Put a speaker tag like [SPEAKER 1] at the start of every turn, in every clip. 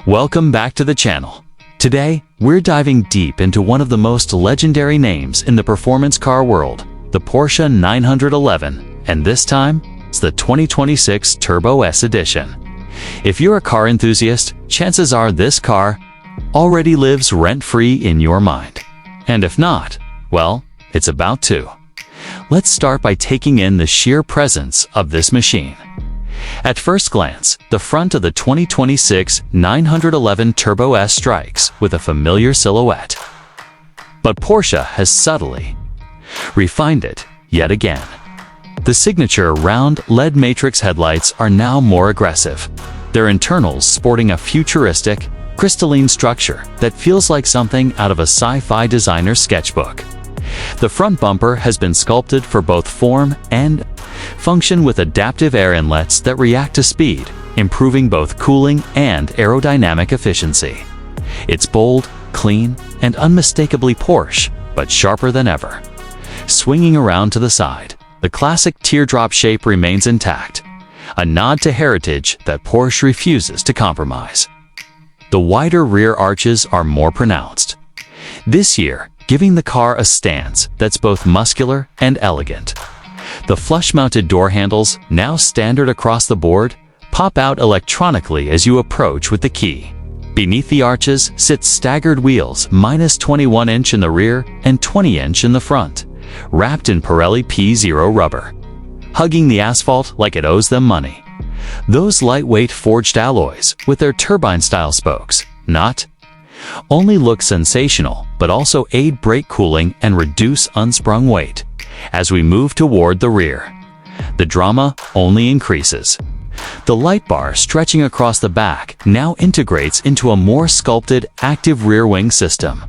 [SPEAKER 1] Welcome back to the channel. Today, we're diving deep into one of the most legendary names in the performance car world, the Porsche 911, and this time, it's the 2026 Turbo S edition. If you're a car enthusiast, chances are this car already lives rent-free in your mind. And if not, well, it's about to. Let's start by taking in the sheer presence of this machine. At first glance, the front of the 2026 911 Turbo S strikes with a familiar silhouette. But Porsche has subtly refined it yet again. The signature round LED matrix headlights are now more aggressive, their internals sporting a futuristic, crystalline structure that feels like something out of a sci-fi designer's sketchbook. The front bumper has been sculpted for both form and function with adaptive air inlets that react to speed, improving both cooling and aerodynamic efficiency. It's bold, clean, and unmistakably Porsche, but sharper than ever. Swinging around to the side, the classic teardrop shape remains intact, a nod to heritage that Porsche refuses to compromise. The wider rear arches are more pronounced this year, giving the car a stance that's both muscular and elegant. The flush-mounted door handles, now standard across the board, pop out electronically as you approach with the key. Beneath the arches sit staggered wheels, minus 21-inch in the rear and 20-inch in the front, wrapped in Pirelli P0 rubber, hugging the asphalt like it owes them money. Those lightweight forged alloys, with their turbine-style spokes, not only look sensational, but also aid brake cooling and reduce unsprung weight. As we move toward the rear, the drama only increases. The light bar stretching across the back now integrates into a more sculpted active rear wing system.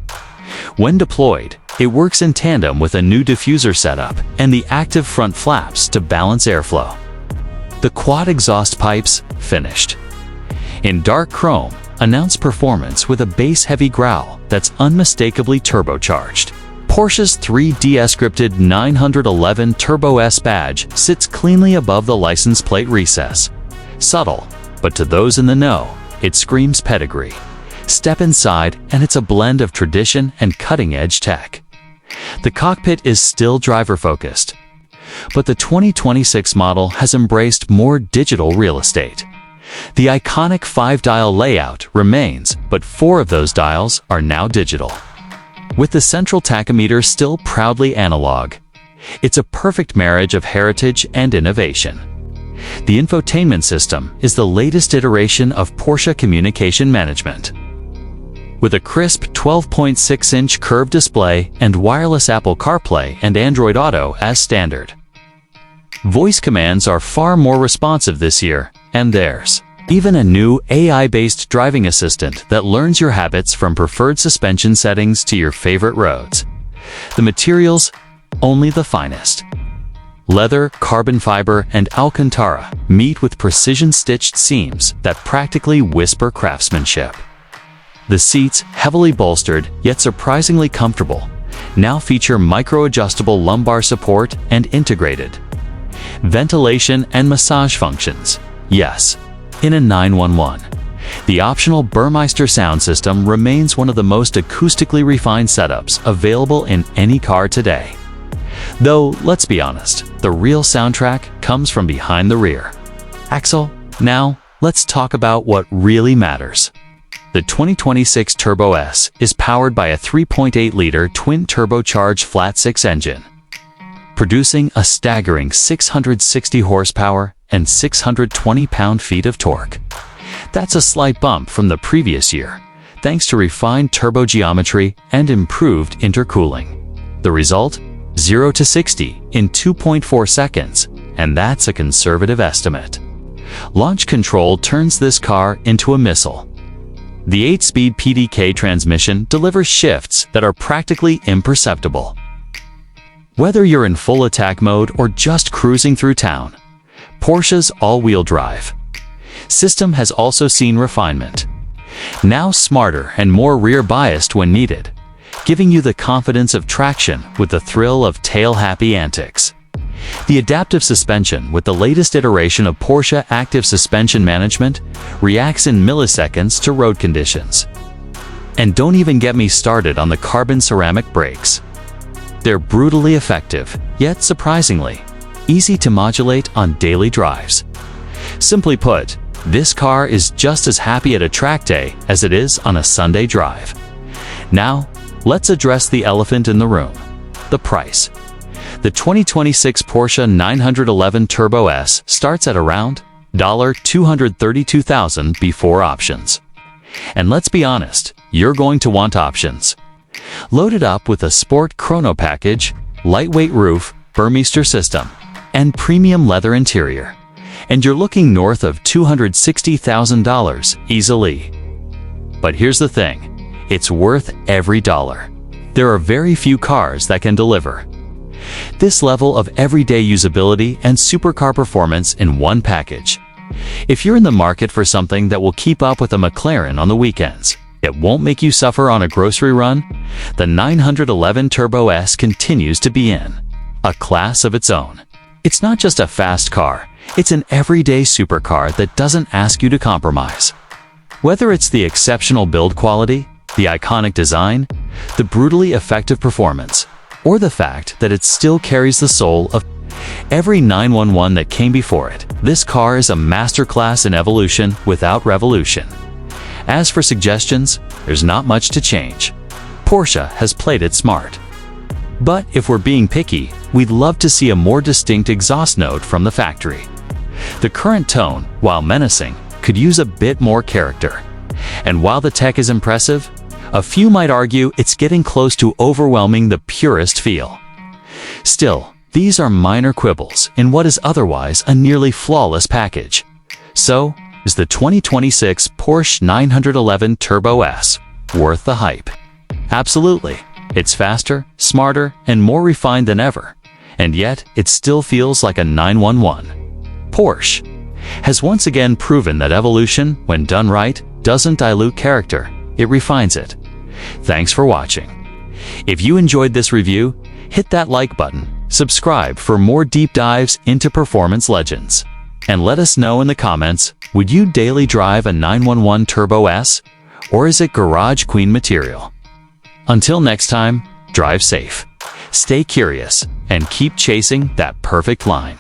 [SPEAKER 1] When deployed, it works in tandem with a new diffuser setup and the active front flaps to balance airflow. The quad exhaust pipes, finished in dark chrome, announce performance with a bass-heavy growl that's unmistakably turbocharged. Porsche's 3D-scripted 911 Turbo S badge sits cleanly above the license plate recess. Subtle, but to those in the know, it screams pedigree. Step inside and it's a blend of tradition and cutting-edge tech. The cockpit is still driver-focused, but the 2026 model has embraced more digital real estate. The iconic 5-dial layout remains, but 4 of those dials are now digital. With the central tachometer still proudly analog, it's a perfect marriage of heritage and innovation. The infotainment system is the latest iteration of Porsche communication management. With a crisp 12.6-inch curved display and wireless Apple CarPlay and Android Auto as standard. Voice commands are far more responsive this year, and there's even a new AI-based driving assistant that learns your habits from preferred suspension settings to your favorite roads. The materials, only the finest. Leather, carbon fiber, and Alcantara meet with precision-stitched seams that practically whisper craftsmanship. The seats, heavily bolstered yet surprisingly comfortable, now feature micro-adjustable lumbar support and integrated ventilation and massage functions. Yes, in a 911. The optional Burmeister sound system remains one of the most acoustically refined setups available in any car today. Though, let's be honest, the real soundtrack comes from behind the rear axle. Now, let's talk about what really matters. The 2026 Turbo S is powered by a 3.8-liter twin-turbocharged flat-six engine, producing a staggering 660 horsepower and 620 pound-feet of torque. That's a slight bump from the previous year, thanks to refined turbo geometry and improved intercooling. The result? 0 to 60 in 2.4 seconds, and that's a conservative estimate. Launch control turns this car into a missile. The 8-speed PDK transmission delivers shifts that are practically imperceptible. Whether you're in full attack mode or just cruising through town, Porsche's all-wheel drive system has also seen refinement. Now smarter and more rear-biased when needed, giving you the confidence of traction with the thrill of tail-happy antics. The adaptive suspension with the latest iteration of Porsche Active Suspension Management reacts in milliseconds to road conditions. And don't even get me started on the carbon ceramic brakes. They're brutally effective, yet surprisingly easy to modulate on daily drives. Simply put, this car is just as happy at a track day as it is on a Sunday drive. Now, let's address the elephant in the room: the price. The 2026 Porsche 911 Turbo S starts at around $232,000 before options. And let's be honest, you're going to want options. Loaded up with a Sport Chrono package, lightweight roof, Burmester system, and premium leather interior, and you're looking north of $260,000 easily. But here's the thing, it's worth every dollar. There are very few cars that can deliver this level of everyday usability and supercar performance in one package. If you're in the market for something that will keep up with a McLaren on the weekends, it won't make you suffer on a grocery run, the 911 Turbo S continues to be in a class of its own. It's not just a fast car, it's an everyday supercar that doesn't ask you to compromise. Whether it's the exceptional build quality, the iconic design, the brutally effective performance, or the fact that it still carries the soul of every 911 that came before it, this car is a masterclass in evolution without revolution. As for suggestions, there's not much to change. Porsche has played it smart. But if we're being picky, we'd love to see a more distinct exhaust note from the factory. The current tone, while menacing, could use a bit more character. And while the tech is impressive, a few might argue it's getting close to overwhelming the purist feel. Still, these are minor quibbles in what is otherwise a nearly flawless package. So, is the 2026 Porsche 911 Turbo S worth the hype? Absolutely. It's faster, smarter, and more refined than ever. And yet, it still feels like a 911. Porsche has once again proven that evolution, when done right, doesn't dilute character, it refines it. Thanks for watching. If you enjoyed this review, hit that like button, subscribe for more deep dives into performance legends, and let us know in the comments, would you daily drive a 911 Turbo S, or is it garage queen material? Until next time, drive safe, stay curious, and keep chasing that perfect line.